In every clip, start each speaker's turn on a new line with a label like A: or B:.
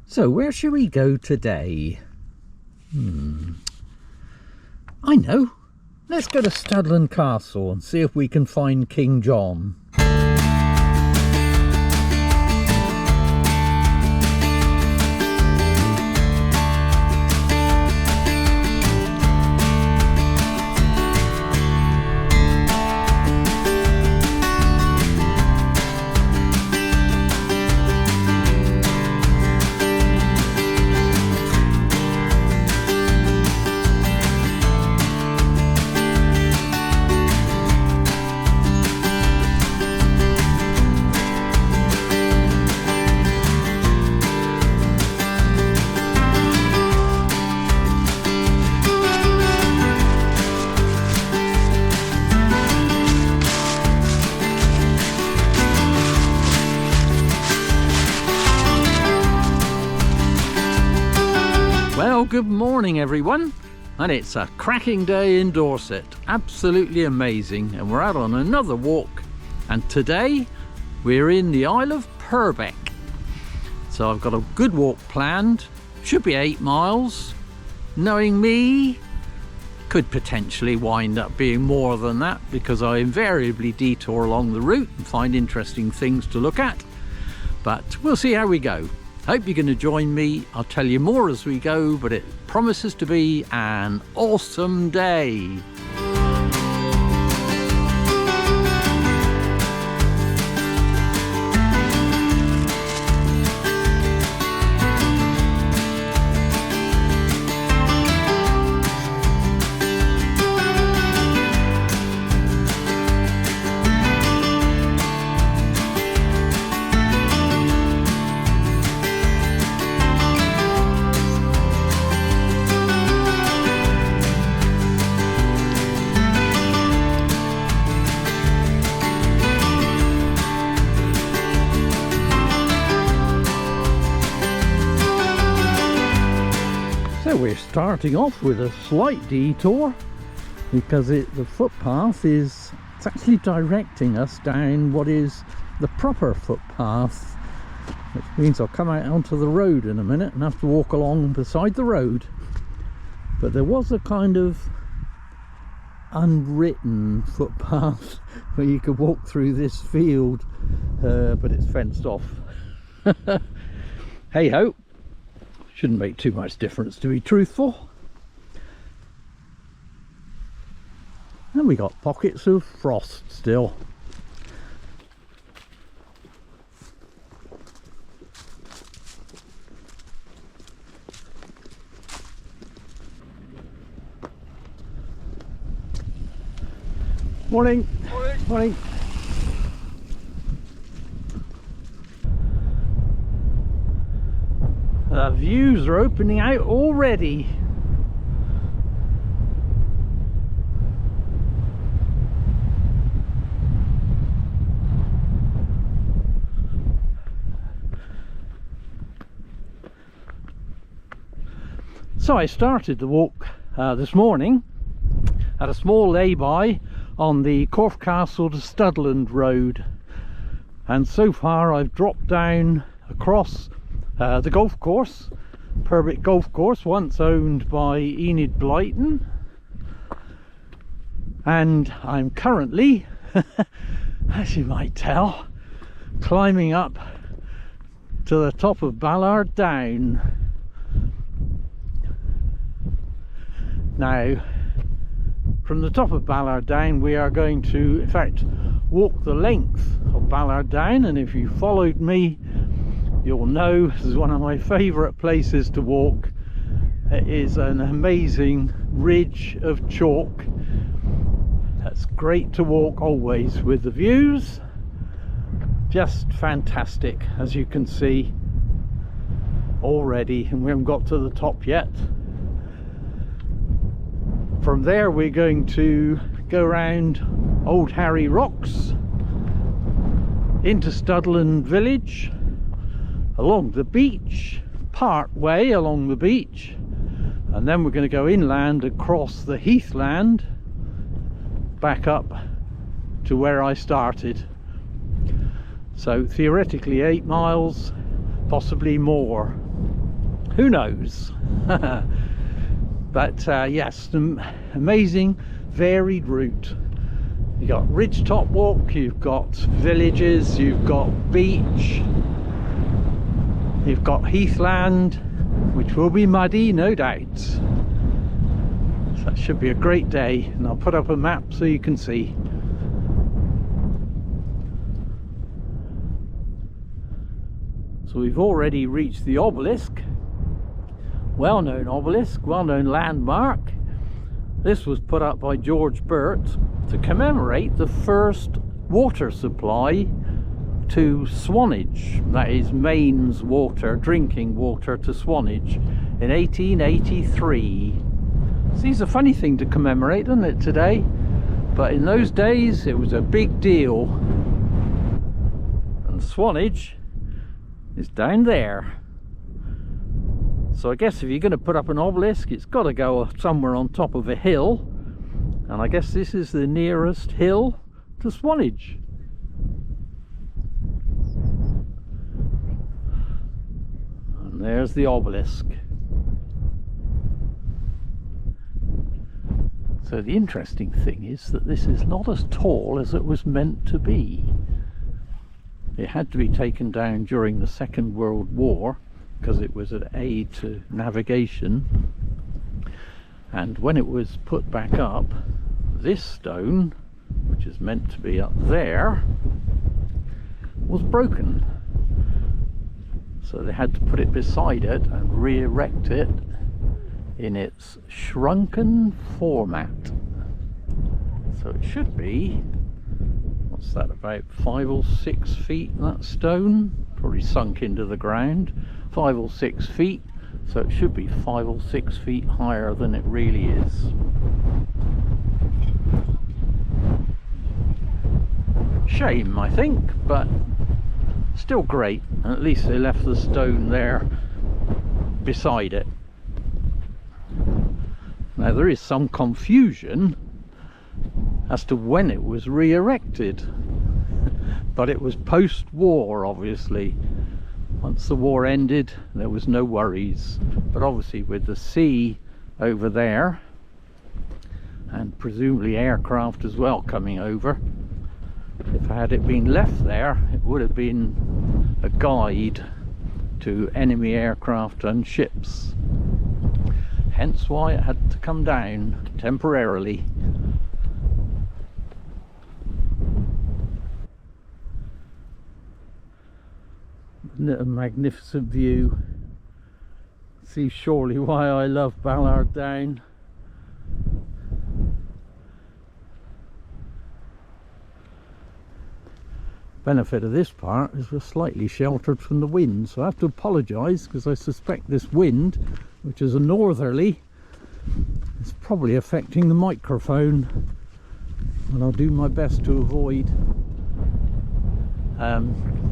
A: So where shall we go today? I know. Let's go to Studland Castle and see if we can find King John. Well, good morning everyone, and it's a cracking day in Dorset, absolutely amazing, and we're out on another walk, and today we're in the Isle of Purbeck. So I've got a good walk planned, should be 8 miles, knowing me, could potentially wind up being more than that because I invariably detour along the route and find interesting things to look at, but we'll see how we go. Hope you're going to join me. I'll tell you more as we go, but it promises to be an awesome day. So we're starting off with a slight detour because the footpath it's actually directing us down what is the proper footpath, which means I'll come out onto the road in a minute and have to walk along beside the road. But there was a kind of unwritten footpath where you could walk through this field, but it's fenced off. Hey ho! Shouldn't make too much difference, to be truthful. And we got pockets of frost still. Morning. Morning. Morning. The views are opening out already. So I started the walk this morning at a small lay-by on the Corfe Castle to Studland road, and so far I've dropped down across the golf course, Purbeck golf course, once owned by Enid Blyton, and I'm currently, as you might tell, climbing up to the top of Ballard Down. Now, from the top of Ballard Down we are going to, in fact, walk the length of Ballard Down, and if you followed me you'll know this is one of my favourite places to walk. It is an amazing ridge of chalk that's great to walk always, with the views just fantastic, as you can see already, and we haven't got to the top yet. From there we're going to go around Old Harry Rocks into Studland village, along the beach, part way along the beach, and then we're going to go inland across the heathland back up to where I started. So theoretically 8 miles, possibly more. who knows? But yes, an amazing varied route. You've got ridgetop walk, you've got villages, you've got beach, you've got heathland, which will be muddy, no doubt. So that should be a great day, and I'll put up a map so you can see. So we've already reached the obelisk, well-known obelisk, well-known landmark. This was put up by George Burt to commemorate the first water supply to Swanage, that is Maine's water, drinking water to Swanage, in 1883. Seems a funny thing to commemorate, doesn't it, today? But in those days it was a big deal. And Swanage is down there. So I guess if you're going to put up an obelisk, it's got to go somewhere on top of a hill, and I guess this is the nearest hill to Swanage. And there's the obelisk. So the interesting thing is that this is not as tall as it was meant to be. It had to be taken down during the Second World War because it was an aid to navigation, and when it was put back up, this stone, which is meant to be up there, was broken. So they had to put it beside it and re-erect it in its shrunken format. So it should be, what's that, about 5 or 6 feet, that stone? Probably sunk into the ground. 5 or 6 feet, so it should be 5 or 6 feet higher than it really is. Shame, I think, but still great. At least they left the stone there beside it. Now there is some confusion as to when it was re-erected, but it was post-war, obviously. Once the war ended, there was no worries, but obviously with the sea over there, and presumably aircraft as well coming over, if had it been left there, it would have been a guide to enemy aircraft and ships. Hence why it had to come down temporarily. Isn't it a magnificent view? See surely why I love Ballard Down. Benefit of this part is we're slightly sheltered from the wind, so I have to apologise because I suspect this wind, which is a northerly, is probably affecting the microphone, and I'll do my best to avoid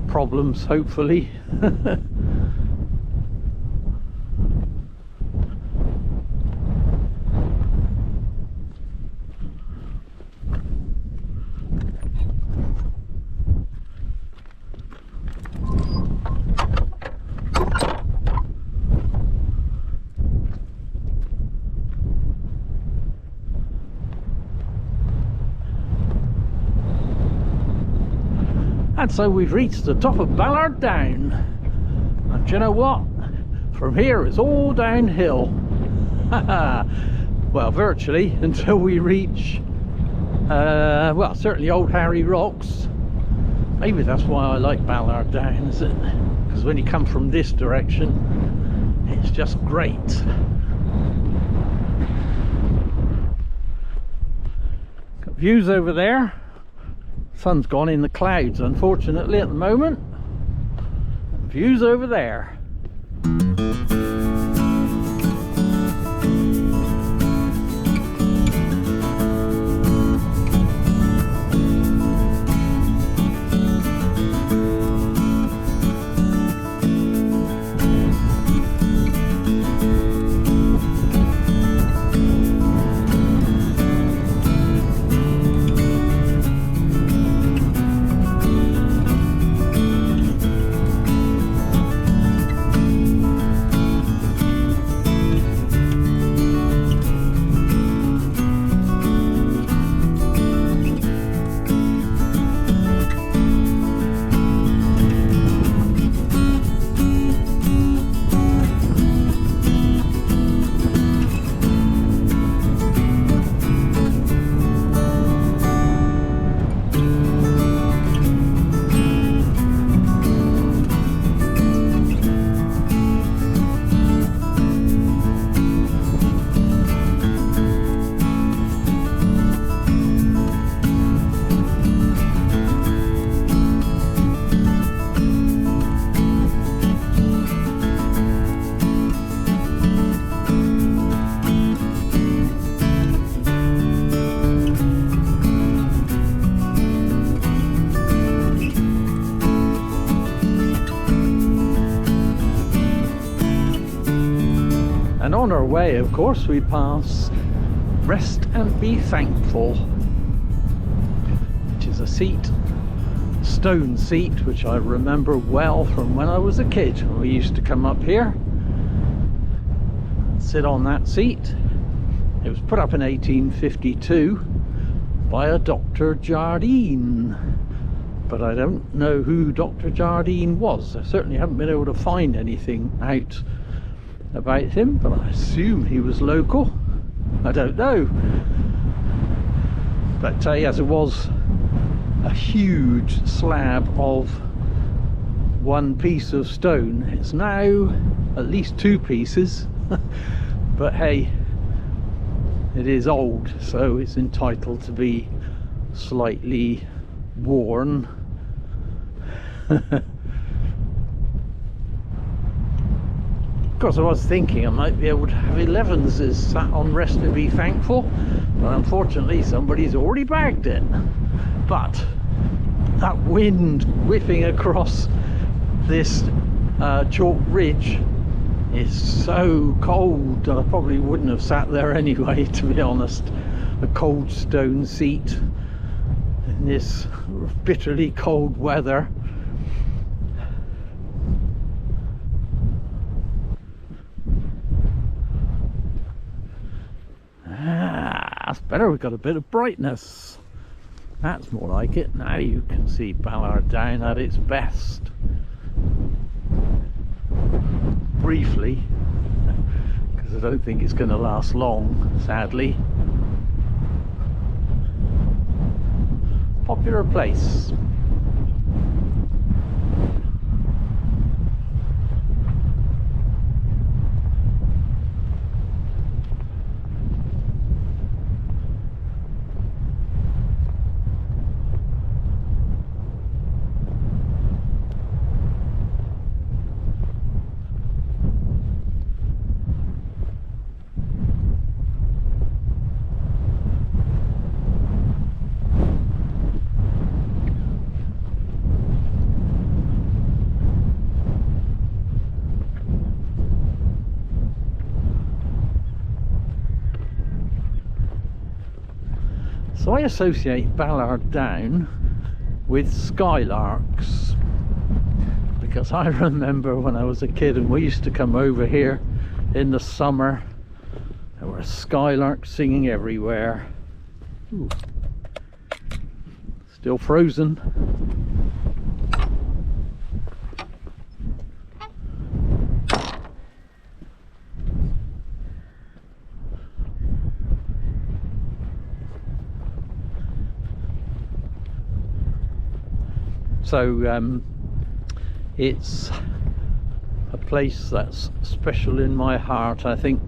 A: problems, hopefully. And so we've reached the top of Ballard Down, and do you know what? From here it's all downhill. Well, virtually until we reach well, certainly Old Harry Rocks. Maybe that's why I like Ballard Down, is it? Because when you come from this direction, it's just great. Got views over there. Sun's gone in the clouds, unfortunately, at the moment. Views over there. And on our way, of course, we pass Rest and Be Thankful, which is a seat, stone seat, which I remember well from when I was a kid. We used to come up here, sit on that seat. It was put up in 1852 by a Dr. Jardine, but I don't know who Dr. Jardine was. I certainly haven't been able to find anything out about him, but I assume he was local. I don't know, but yes, it was a huge slab of one piece of stone. It's now at least two pieces, but hey, it is old, so it's entitled to be slightly worn. Of course, I was thinking I might be able to have 11s sat on Rest and Be Thankful, but unfortunately somebody's already bagged it. But that wind whipping across this chalk ridge is so cold. I probably wouldn't have sat there anyway, to be honest. A cold stone seat in this bitterly cold weather. That's better, we've got a bit of brightness. That's more like it. Now you can see Ballard Down at its best. Briefly, because I don't think it's going to last long, sadly. Popular place. So I associate Ballard Down with skylarks, because I remember when I was a kid and we used to come over here in the summer, there were skylarks singing everywhere. Ooh. Still frozen. So it's a place that's special in my heart, I think,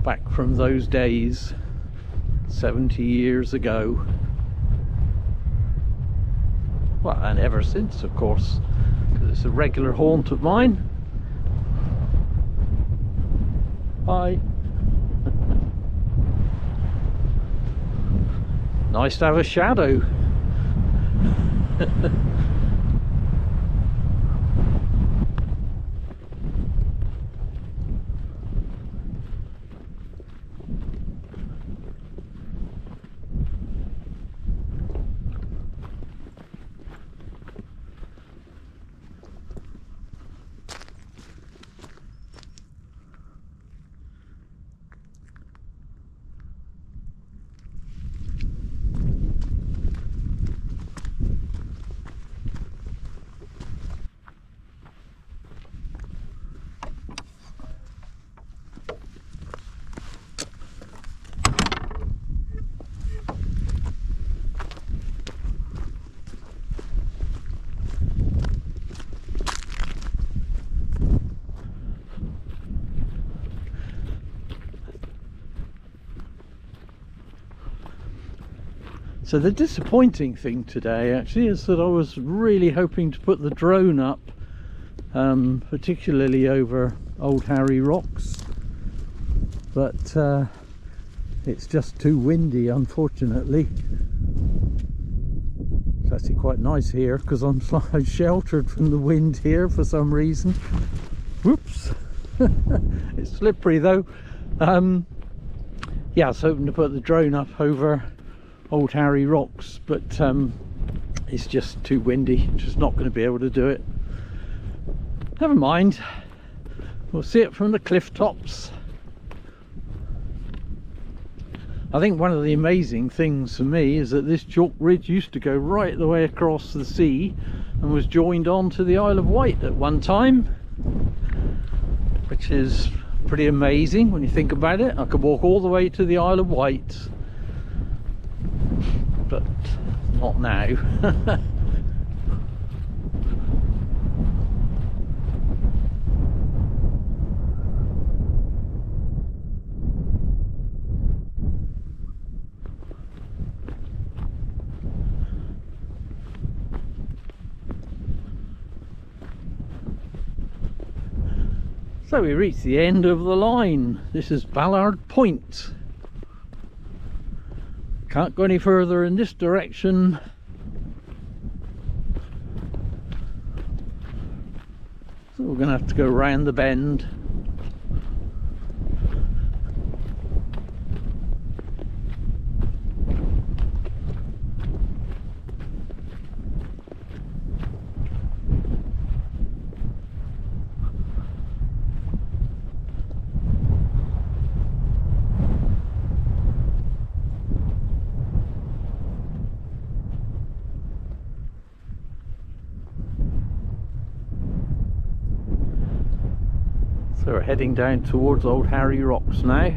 A: back from those days 70 years ago. Well, and ever since, of course, because it's a regular haunt of mine. Bye. Nice to have a shadow. So the disappointing thing today actually is that I was really hoping to put the drone up, particularly over Old Harry Rocks, but it's just too windy, unfortunately. It's actually quite nice here because I'm sheltered from the wind here for some reason. Whoops. It's slippery though. Yeah, I was hoping to put the drone up over Old Harry Rocks, but it's just too windy, just not going to be able to do it. Never mind, we'll see it from the cliff tops. I think one of the amazing things for me is that this chalk ridge used to go right the way across the sea and was joined on to the Isle of Wight at one time, which is pretty amazing when you think about it. I could walk all the way to the Isle of Wight, but not now. So we reached the end of the line. This is Ballard Point. Can't go any further in this direction. So we're going to have to go round the bend. So we're heading down towards Old Harry Rocks now.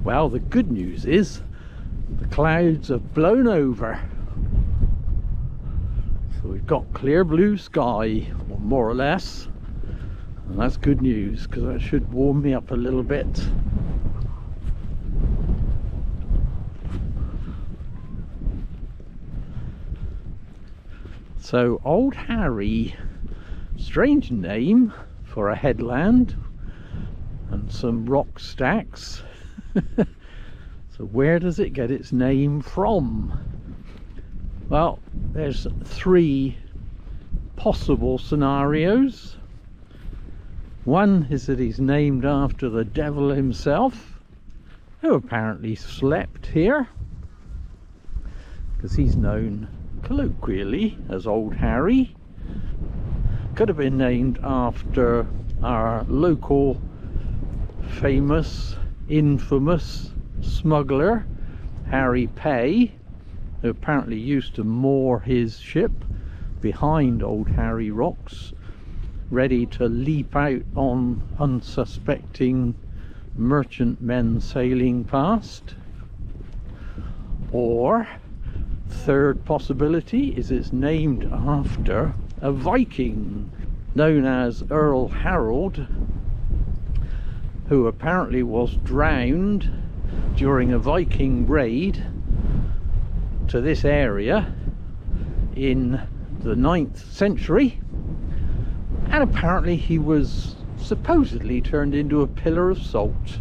A: Well, the good news is the clouds have blown over. So we've got clear blue sky, or more or less. And that's good news, because that should warm me up a little bit. So Old Harry, strange name for a headland and some rock stacks. So where does it get its name from? Well, there's three possible scenarios. One is that he's named after the devil himself, who apparently slept here, because he's known colloquially as Old Harry. Could have been named after our local famous, infamous smuggler Harry Pay, who apparently used to moor his ship behind Old Harry Rocks, ready to leap out on unsuspecting merchantmen sailing past. Or third possibility is it's named after a Viking known as Earl Harold, who apparently was drowned during a Viking raid to this area in the 9th century, and apparently he was supposedly turned into a pillar of salt.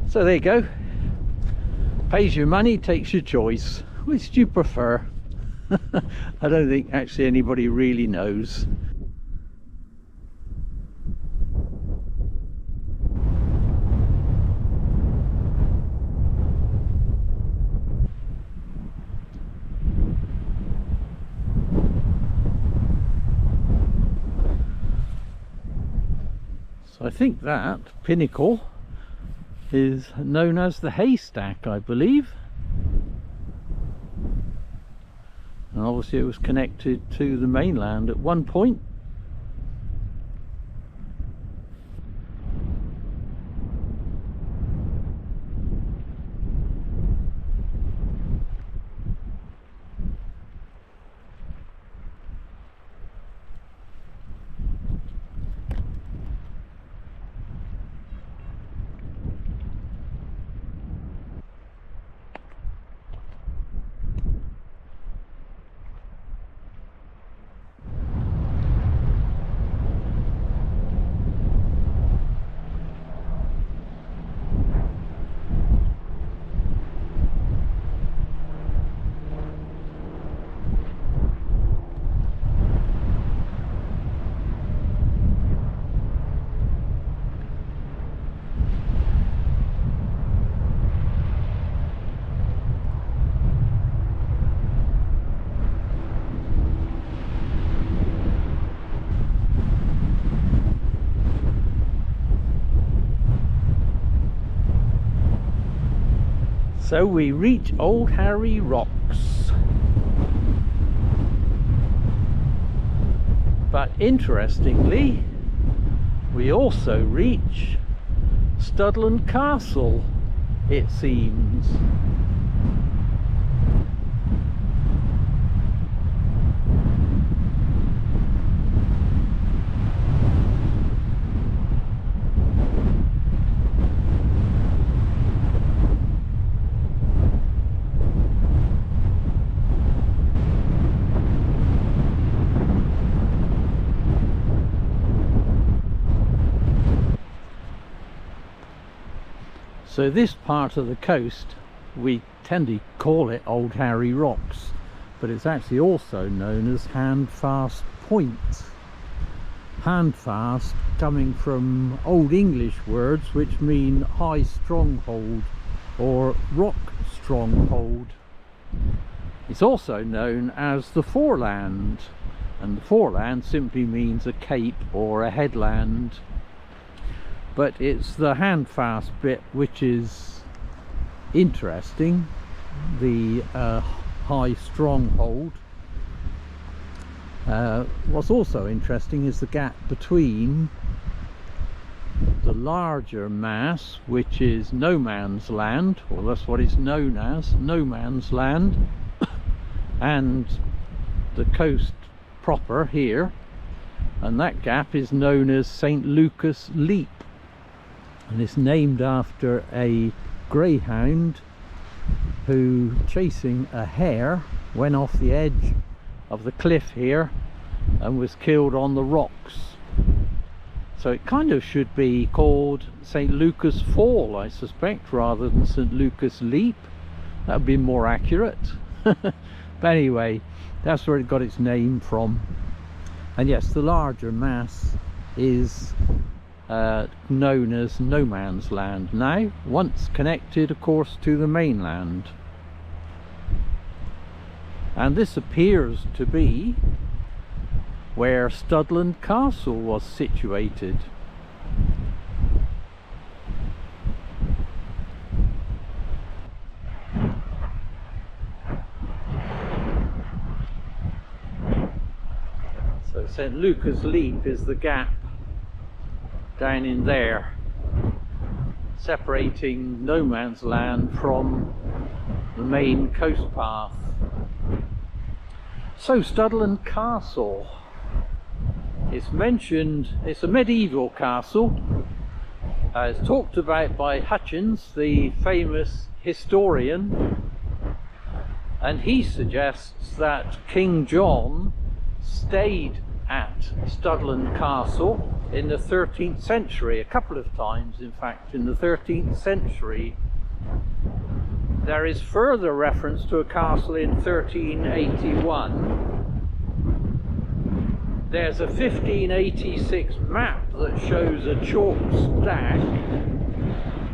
A: So there you go. Pays your money, takes your choice. Which do you prefer? I don't think actually anybody really knows. I think that pinnacle is known as the haystack, I believe. And obviously it was connected to the mainland at one point. So we reach Old Harry Rocks. But interestingly, we also reach Studland Castle, it seems. So this part of the coast, we tend to call it Old Harry Rocks, but it's actually also known as Handfast Point. Handfast coming from Old English words which mean high stronghold or rock stronghold. It's also known as the foreland, and the foreland simply means a cape or a headland. But it's the handfast bit which is interesting, the high stronghold. What's also interesting is the gap between the larger mass, which is no man's land, or that's what it's known as, no man's land, and the coast proper here, and that gap is known as St. Lucas Leap. And it's named after a greyhound who, chasing a hare, went off the edge of the cliff here and was killed on the rocks. So it kind of should be called St. Lucas Fall, I suspect, rather than St. Lucas Leap. That would be more accurate. But anyway, that's where it got its name from. And yes, the larger mass is known as no man's land now, once connected of course to the mainland. And this appears to be where Studland Castle was situated. So St. Lucas Leap is the gap down in there, separating no man's land from the main coast path. So Studland Castle, it's mentioned, it's a medieval castle. It's talked about by Hutchins, the famous historian, and he suggests that King John stayed at Studland Castle in the 13th century, a couple of times in fact in the 13th century. There is further reference to a castle in 1381. There's a 1586 map that shows a chalk stack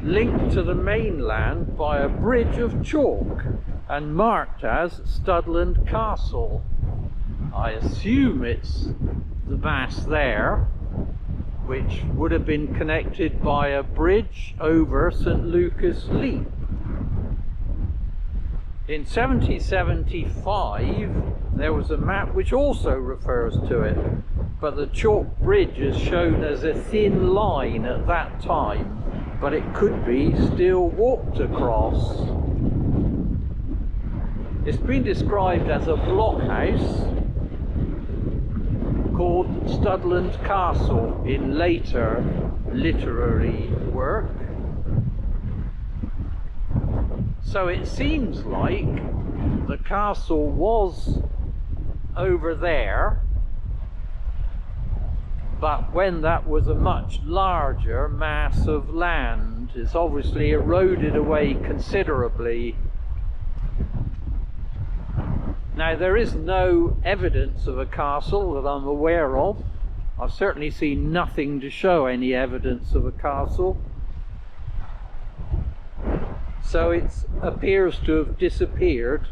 A: linked to the mainland by a bridge of chalk and marked as Studland Castle. I assume it's the mass there, which would have been connected by a bridge over St. Lucas Leap. In 1775 there was a map which also refers to it, but the chalk bridge is shown as a thin line at that time, but it could be still walked across. It's been described as a blockhouse called Studland Castle in later literary work. So it seems like the castle was over there, but when that was a much larger mass of land, it's obviously eroded away considerably. Now, there is no evidence of a castle that I'm aware of. I've certainly seen nothing to show any evidence of a castle. So it appears to have disappeared,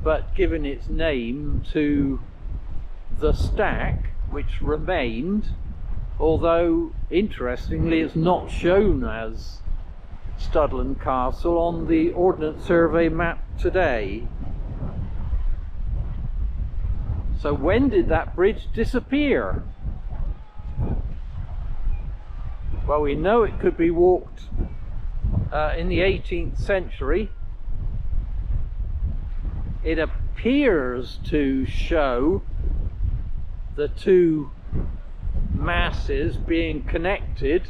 A: but given its name to the stack which remained, although interestingly it's not shown as Studland Castle on the Ordnance Survey map today. So when did that bridge disappear? Well, we know it could be walked in the 18th century. It appears to show the two masses being connected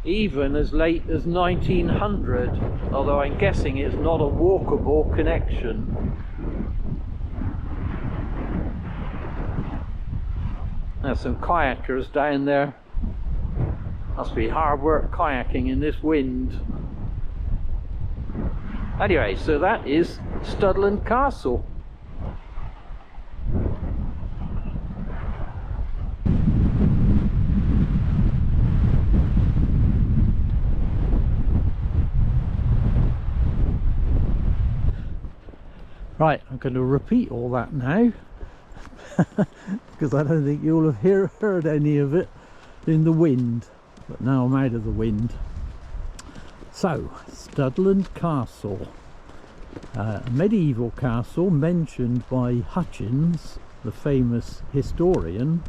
A: even as late as 1900, although I'm guessing it's not a walkable connection. There's some kayakers down there. Must be hard work kayaking in this wind. Anyway, so that is Studland Castle. Right, I'm going to repeat all that now because I don't think you'll have heard any of it in the wind, but now I'm out of the wind. So, Studland Castle, a medieval castle mentioned by Hutchins, the famous historian,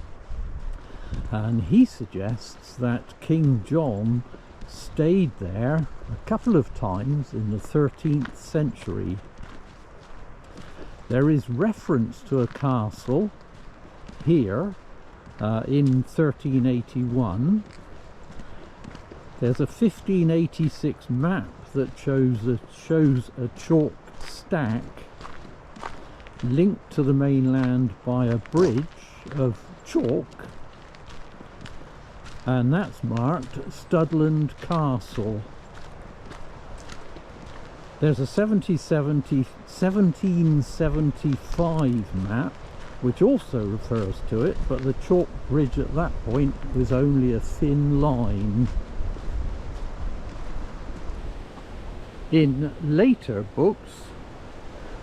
A: and he suggests that King John stayed there a couple of times in the 13th century. There is reference to a castle here in 1381. There's a 1586 map that shows a chalk stack linked to the mainland by a bridge of chalk, and that's marked Studland Castle. There's a 1775 map which also refers to it, but the chalk bridge at that point was only a thin line. In later books,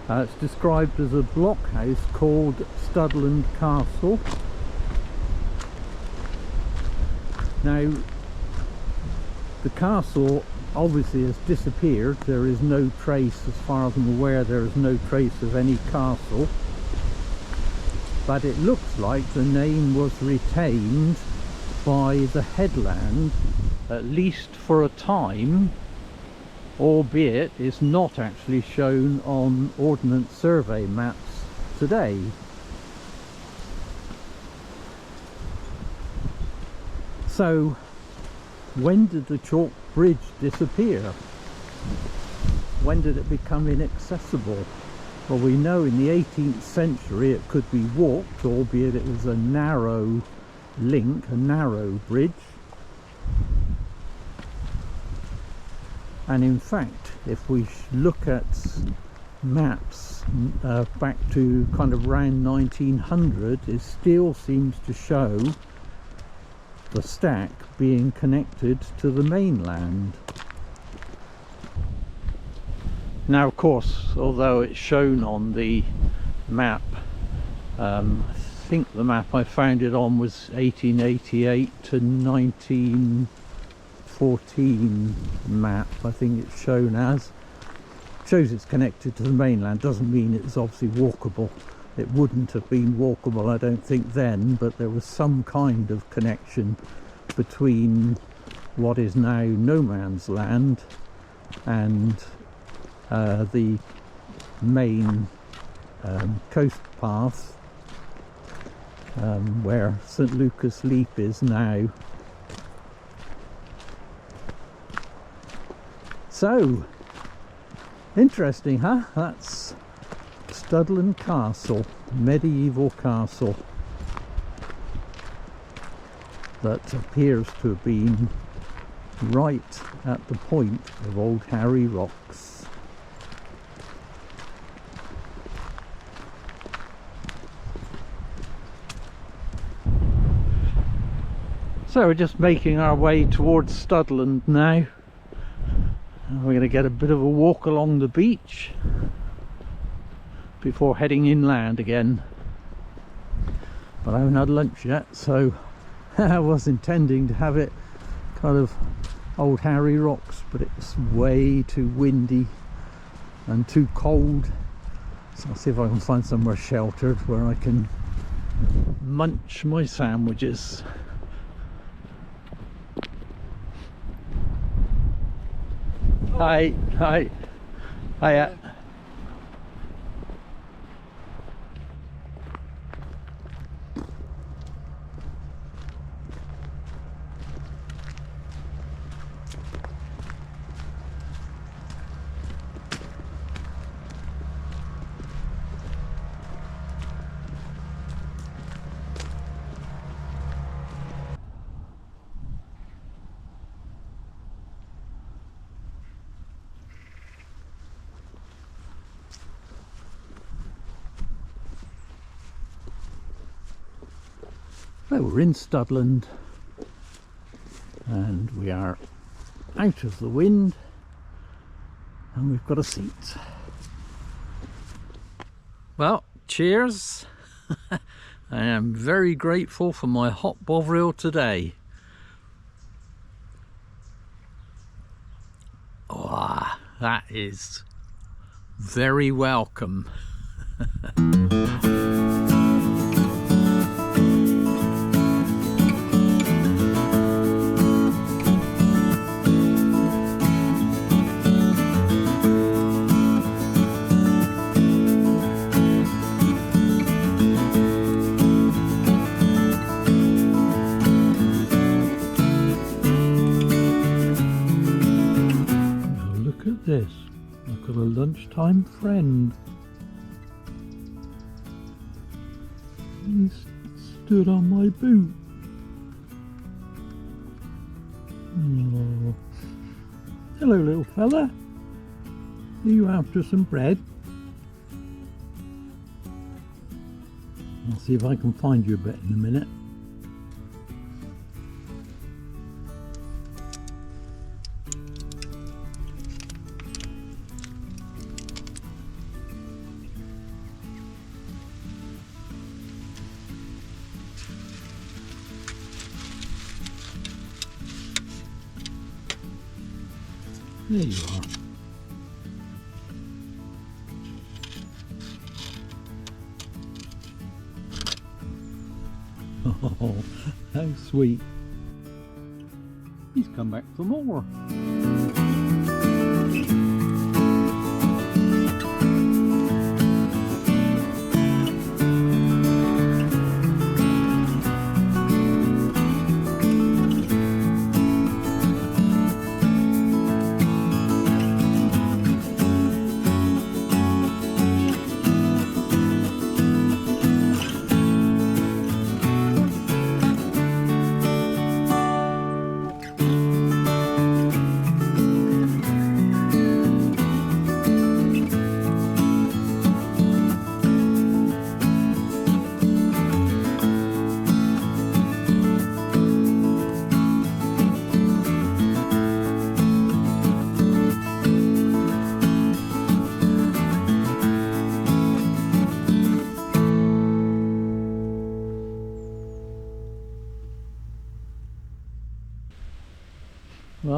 A: it's described as a blockhouse called Studland Castle. Now, the castle obviously has disappeared. There is no trace, as far as I'm aware, there is no trace of any castle. But it looks like the name was retained by the headland, at least for a time, albeit it's not actually shown on Ordnance Survey maps today. So, when did the chalk bridge disappear? When did it become inaccessible? Well, we know in the 18th century it could be walked, albeit it was a narrow link, a narrow bridge. And in fact, if we look at maps back to kind of around 1900, it still seems to show the stack being connected to the mainland. Now, of course, although it's shown on the map think the map I found it on was 1888 to 1914 map, I think it's shown as. Shows it's connected to the mainland, doesn't mean it's obviously walkable. It wouldn't have been walkable, I don't think, then, but there was some kind of connection between what is now no man's land and the main coast path where St Lucas Leap is now. So interesting, huh? That's Studland Castle, medieval castle that appears to have been right at the point of Old Harry Rocks. So we're just making our way towards Studland now. We're going to get a bit of a walk along the beach before heading inland again. But I haven't had lunch yet, so I was intending to have it kind of Old Harry Rocks, but it's way too windy and too cold. So I'll see if I can find somewhere sheltered where I can munch my sandwiches. Hi, hi, hiya. So we're in Studland and we are out of the wind and we've got a seat. Well, cheers. I am very grateful for my hot bovril today. Oh, that is very welcome. This, I've got a lunchtime friend. He stood on my boot. Oh. Hello, little fella. Are you after some bread? I'll see if I can find you a bit in a minute. There you are. Oh, how sweet. He's come back for more.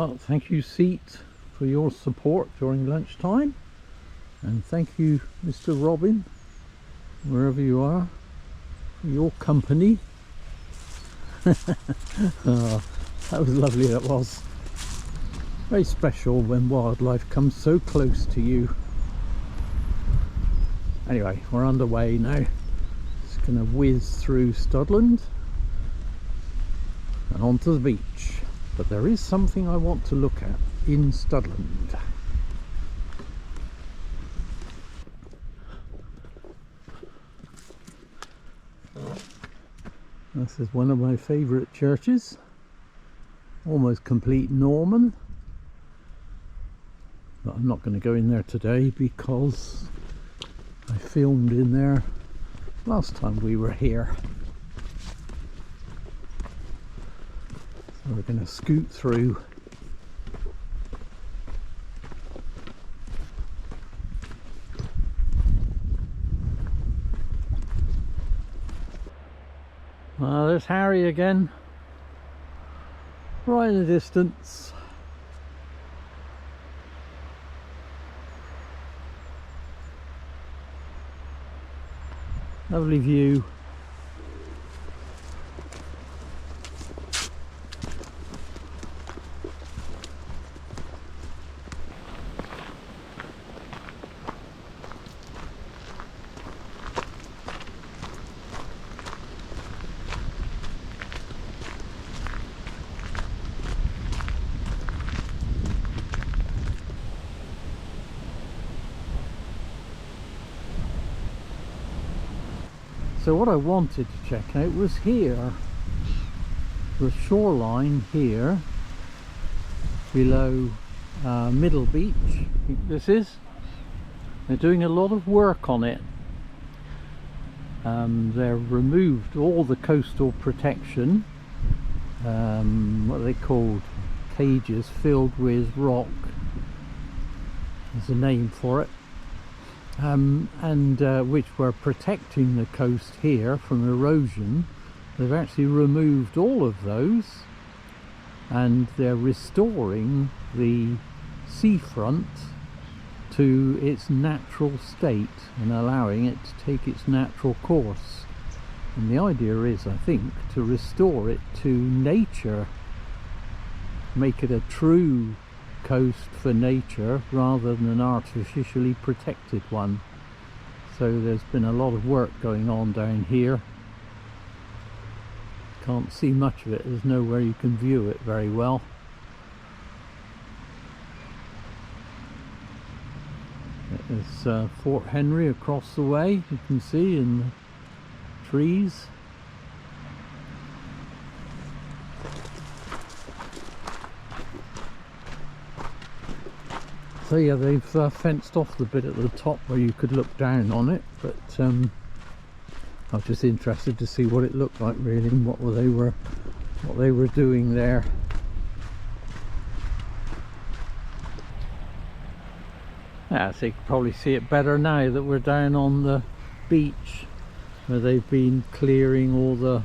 A: Well, thank you, Seat, for your support during lunchtime, and thank you, Mr. Robin, wherever you are, for your company. Oh, that was lovely, that was. Very special when wildlife comes so close to you. Anyway, we're underway now. Just going to whiz through Studland and onto the beach. But there is something I want to look at in Studland. This is one of my favourite churches. Almost complete Norman. But I'm not going to go in there today because I filmed in there last time we were here. So we're going to scoot through. There's Harry again, right in the distance. Lovely view. So what I wanted to check out was here, the shoreline here below Middle Beach. I think this is. They're doing a lot of work on it. They've removed all the coastal protection, what are they called, cages filled with rock. There's a name for it. Which were protecting the coast here from erosion. They've actually removed all of those, and they're restoring the seafront to its natural state and allowing it to take its natural course. And the idea is, I think, to restore it to nature, make it a true coast for nature rather than an artificially protected one. So there's been a lot of work going on down here. Can't see much of it, there's nowhere you can view it very well. There's Fort Henry across the way, you can see in the trees. So yeah, they've fenced off the bit at the top where you could look down on it, but I was just interested to see what it looked like really, and what they were doing there. Yeah, so you can probably see it better now that we're down on the beach, where they've been clearing all the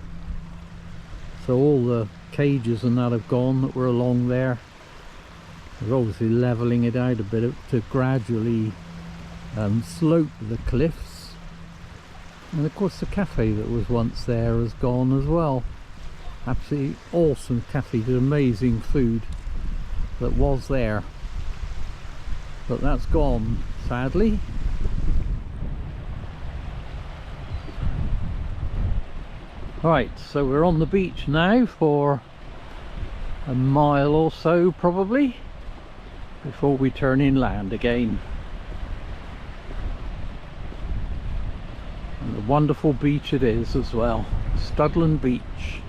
A: cages and that have gone that were along there. They're obviously levelling it out a bit to gradually slope the cliffs. And of course the cafe that was once there has gone as well. Absolutely awesome cafe, did amazing food that was there. But that's gone, sadly. Right, so we're on the beach now for a mile or so probably, before we turn inland again. And a wonderful beach it is as well, Studland Beach.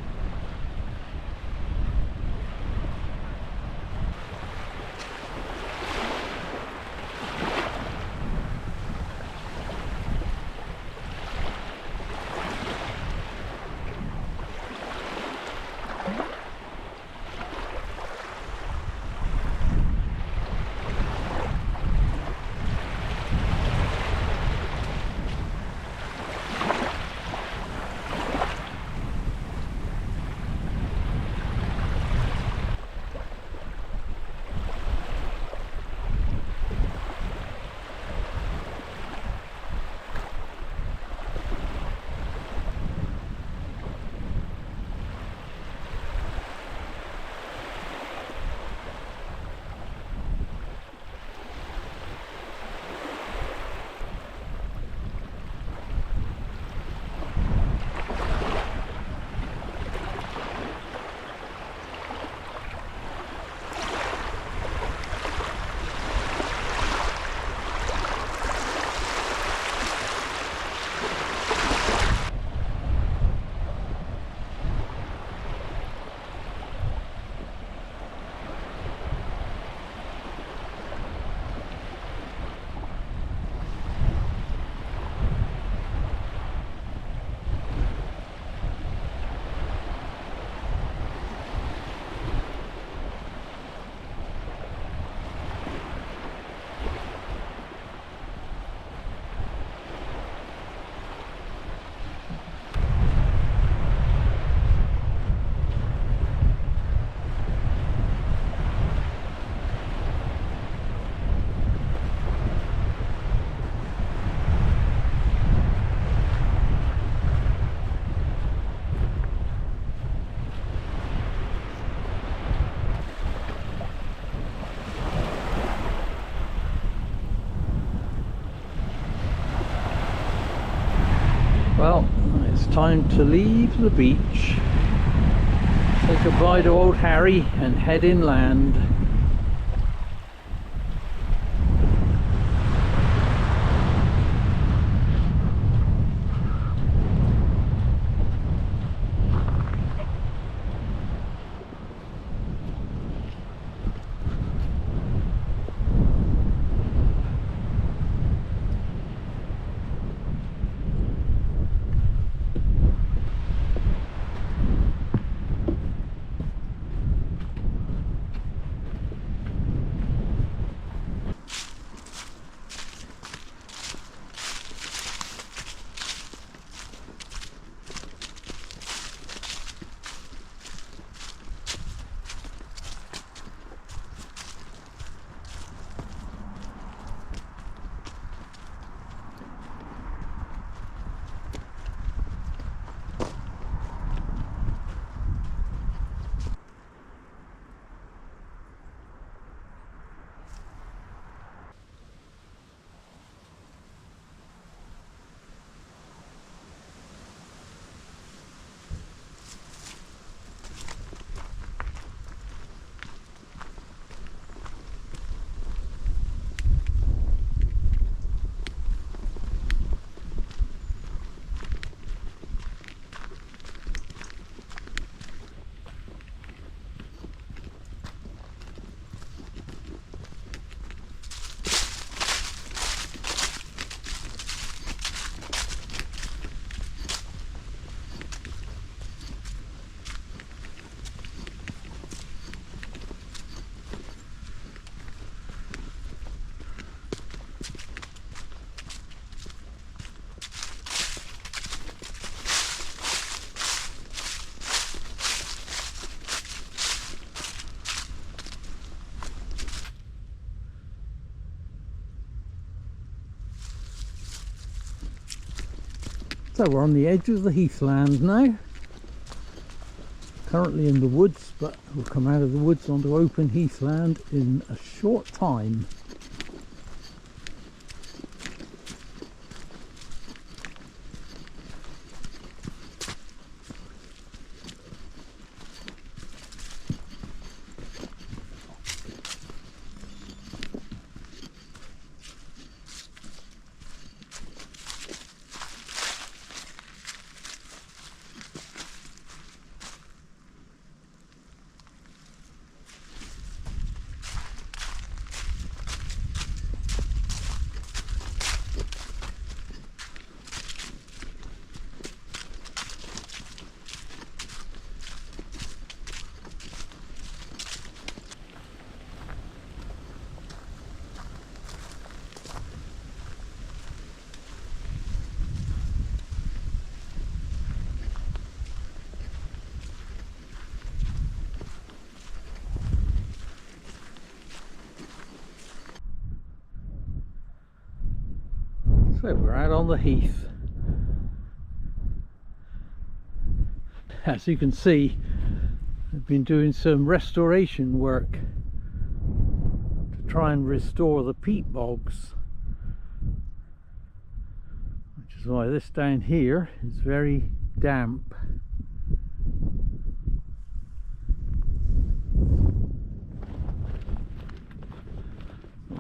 A: Well, it's time to leave the beach, say goodbye to old Harry and head inland. So we're on the edge of the heathland now, currently in the woods, but we'll come out of the woods onto open heathland in a short time. So we're out on the heath. As you can see, I've been doing some restoration work to try and restore the peat bogs, which is why this down here is very damp.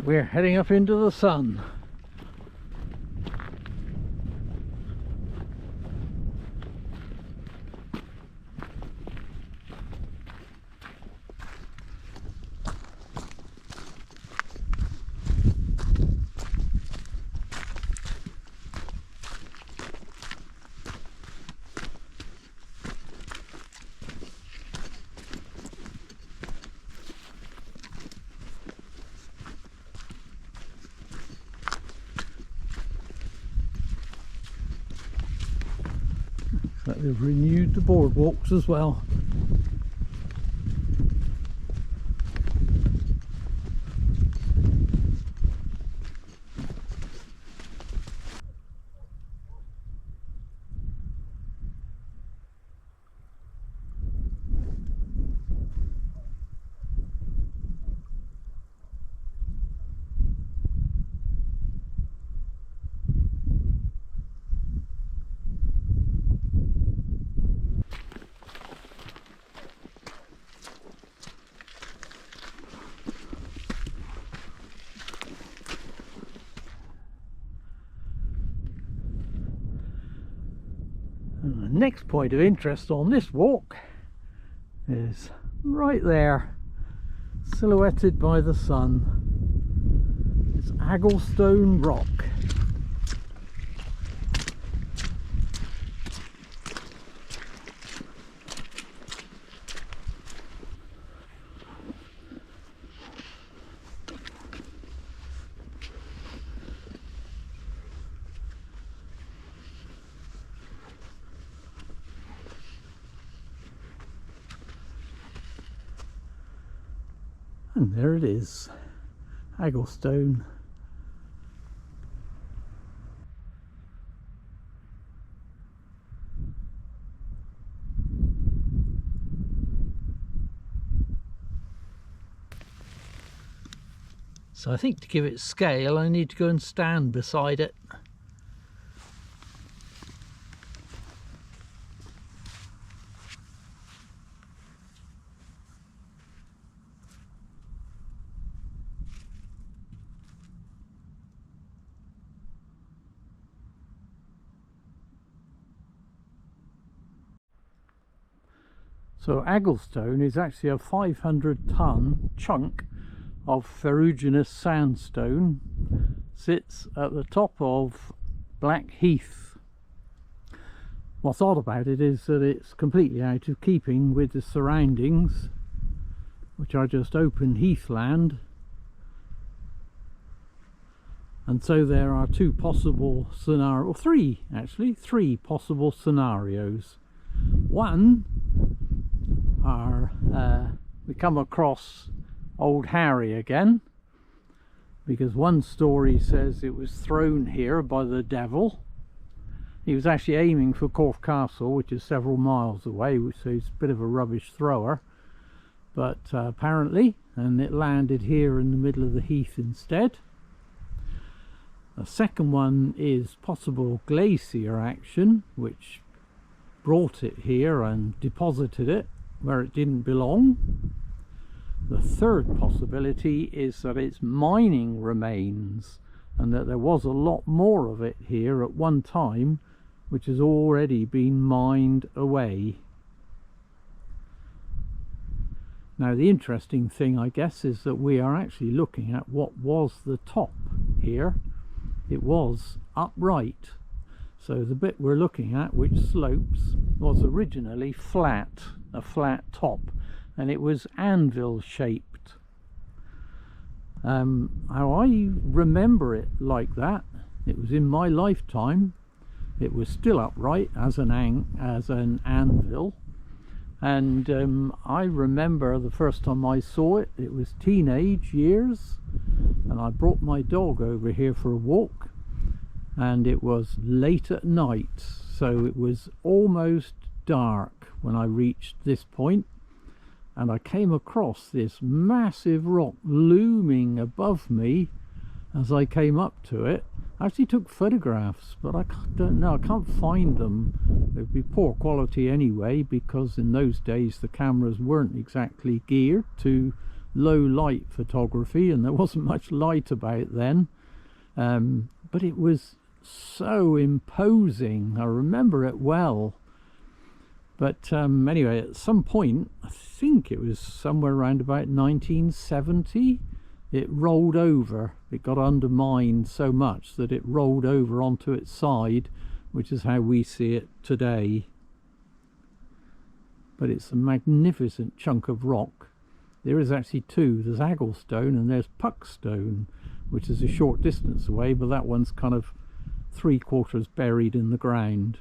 A: We're heading up into the sun. But they've renewed the boardwalks as well. And the next point of interest on this walk is right there, silhouetted by the sun. It's Agglestone Rock. And there it is, Agglestone. So I think to give it scale I need to go and stand beside it. So Agglestone is actually a 500-ton chunk of ferruginous sandstone, sits at the top of Black Heath. What's odd about it is that it's completely out of keeping with the surroundings, which are just open heathland. And so there are three possible scenarios. One we come across Old Harry again, because one story says it was thrown here by the devil. He was actually aiming for Corfe Castle, which is several miles away, so he's a bit of a rubbish thrower, but apparently, and it landed here in the middle of the heath instead. The second one is possible glacier action, which brought it here and deposited it where it didn't belong. The third possibility is that it's mining remains, and that there was a lot more of it here at one time, which has already been mined away. Now the interesting thing, I guess, is that we are actually looking at what was the top here. It was upright. So the bit we're looking at, which slopes, was originally flat, a flat top, and it was anvil shaped. How I remember it like that, it was in my lifetime. It was still upright as an anvil, and I remember the first time I saw it, it was teenage years, and I brought my dog over here for a walk, and it was late at night, so it was almost dark when I reached this point, and I came across this massive rock looming above me as I came up to it. I actually took photographs, but I don't know, I can't find them. They'd be poor quality anyway, because in those days the cameras weren't exactly geared to low light photography, and there wasn't much light about then. But it was so imposing, I remember it well. But anyway, at some point, I think it was somewhere around about 1970, it rolled over. It got undermined so much that it rolled over onto its side, which is how we see it today. But it's a magnificent chunk of rock. There is actually two. There's Agglestone and there's Puckstone, which is a short distance away, but that one's kind of 3/4 buried in the ground.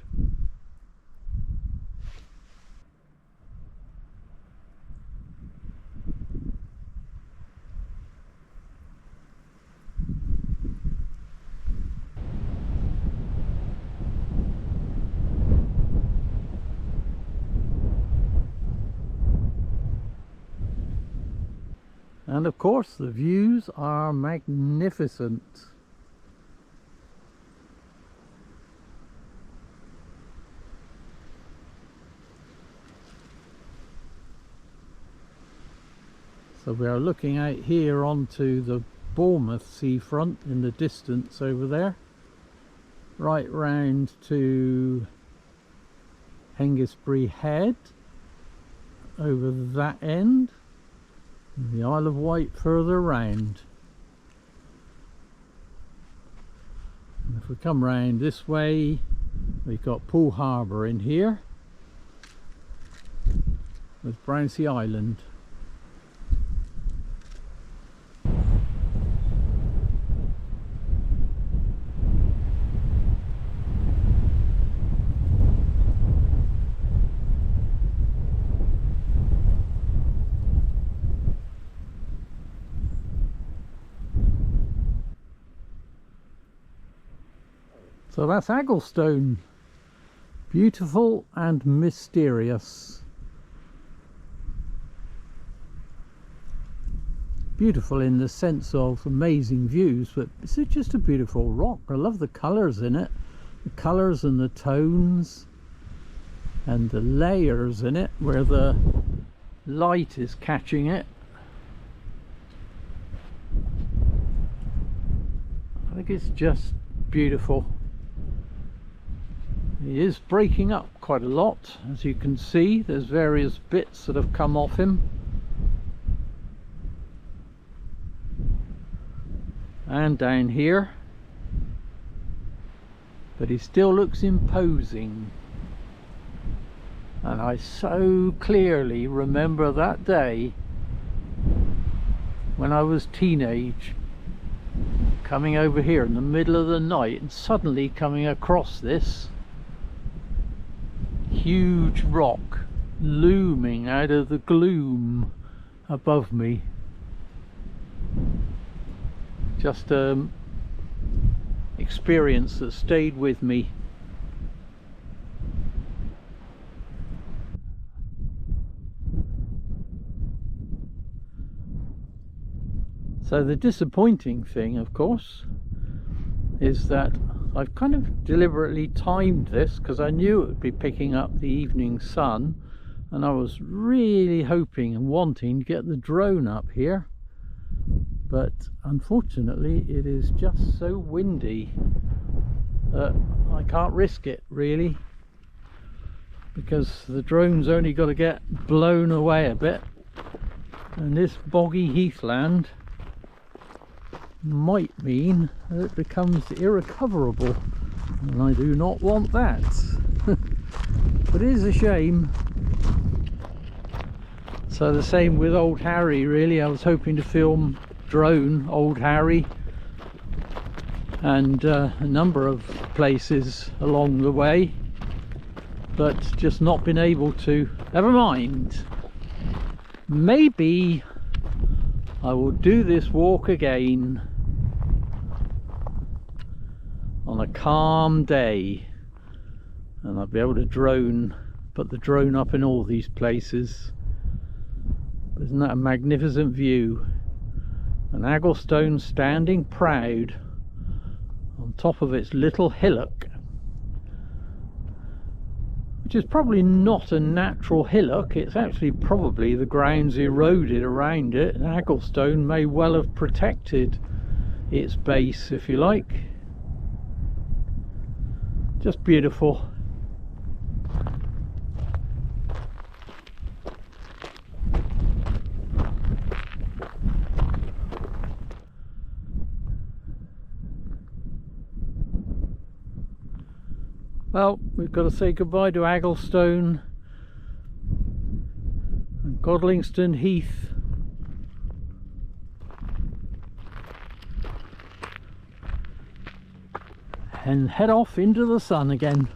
A: And of course the views are magnificent. So we are looking out here onto the Bournemouth seafront in the distance over there, right round to Hengistbury Head over that end, and the Isle of Wight further round. And if we come round this way, we've got Poole Harbour in here with Brownsea Island. So that's Agglestone, beautiful and mysterious. Beautiful in the sense of amazing views, but it's just a beautiful rock. I love the colours in it, the colours and the tones and the layers in it where the light is catching it. I think it's just beautiful. He is breaking up quite a lot, as you can see. There's various bits that have come off him, and down here, but he still looks imposing. And I so clearly remember that day when I was teenage, coming over here in the middle of the night and suddenly coming across this huge rock looming out of the gloom above me. Just an experience that stayed with me. So the disappointing thing, of course, is that I've kind of deliberately timed this because I knew it would be picking up the evening sun, and I was really hoping and wanting to get the drone up here, but unfortunately it is just so windy that I can't risk it really, because the drone's only got to get blown away a bit, and this boggy heathland might mean that it becomes irrecoverable, and I do not want that. But it is a shame. So the same with Old Harry really. I was hoping to film drone Old Harry and a number of places along the way, but just not been able to. Never mind, maybe I will do this walk again on a calm day, and I'll be able to put the drone up in all these places. Isn't that a magnificent view? And Agglestone standing proud on top of its little hillock, which is probably not a natural hillock. It's actually probably the ground's eroded around it, and Agglestone may well have protected its base, if you like. Just beautiful. Well, we've got to say goodbye to Agglestone and Godlingston Heath. And head off into the sun again.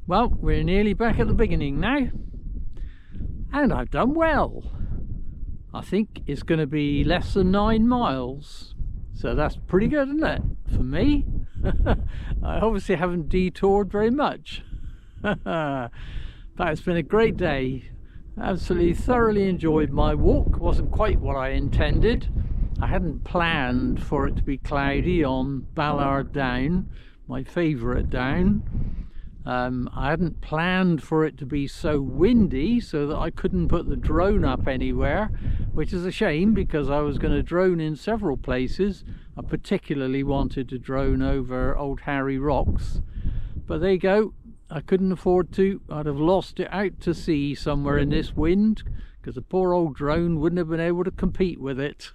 A: Well, we're nearly back at the beginning now, and I've done well. I think it's going to be less than 9 miles, So that's pretty good, isn't it, for me? I obviously haven't detoured very much. But it's been a great day. Absolutely thoroughly enjoyed my walk. Wasn't quite what I intended. I hadn't planned for it to be cloudy on Ballard Down, my favourite down. I hadn't planned for it to be so windy so that I couldn't put the drone up anywhere, which is a shame because I was going to drone in several places. I particularly wanted to drone over Old Harry Rocks, but there you go. I couldn't afford to. I'd have lost it out to sea somewhere in this wind because the poor old drone wouldn't have been able to compete with it.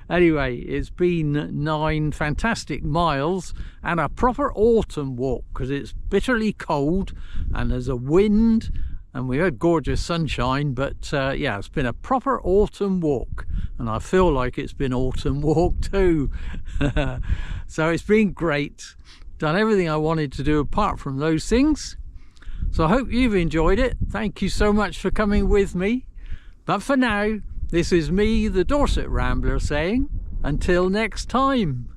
A: Anyway, it's been 9 fantastic miles and a proper autumn walk because it's bitterly cold and there's a wind and we had gorgeous sunshine, but yeah, it's been a proper autumn walk and I feel like it's been autumn walk too. So it's been great. Done everything I wanted to do apart from those things. So I hope you've enjoyed it. Thank you so much for coming with me. But for now, this is me, the Dorset Rambler, saying, until next time.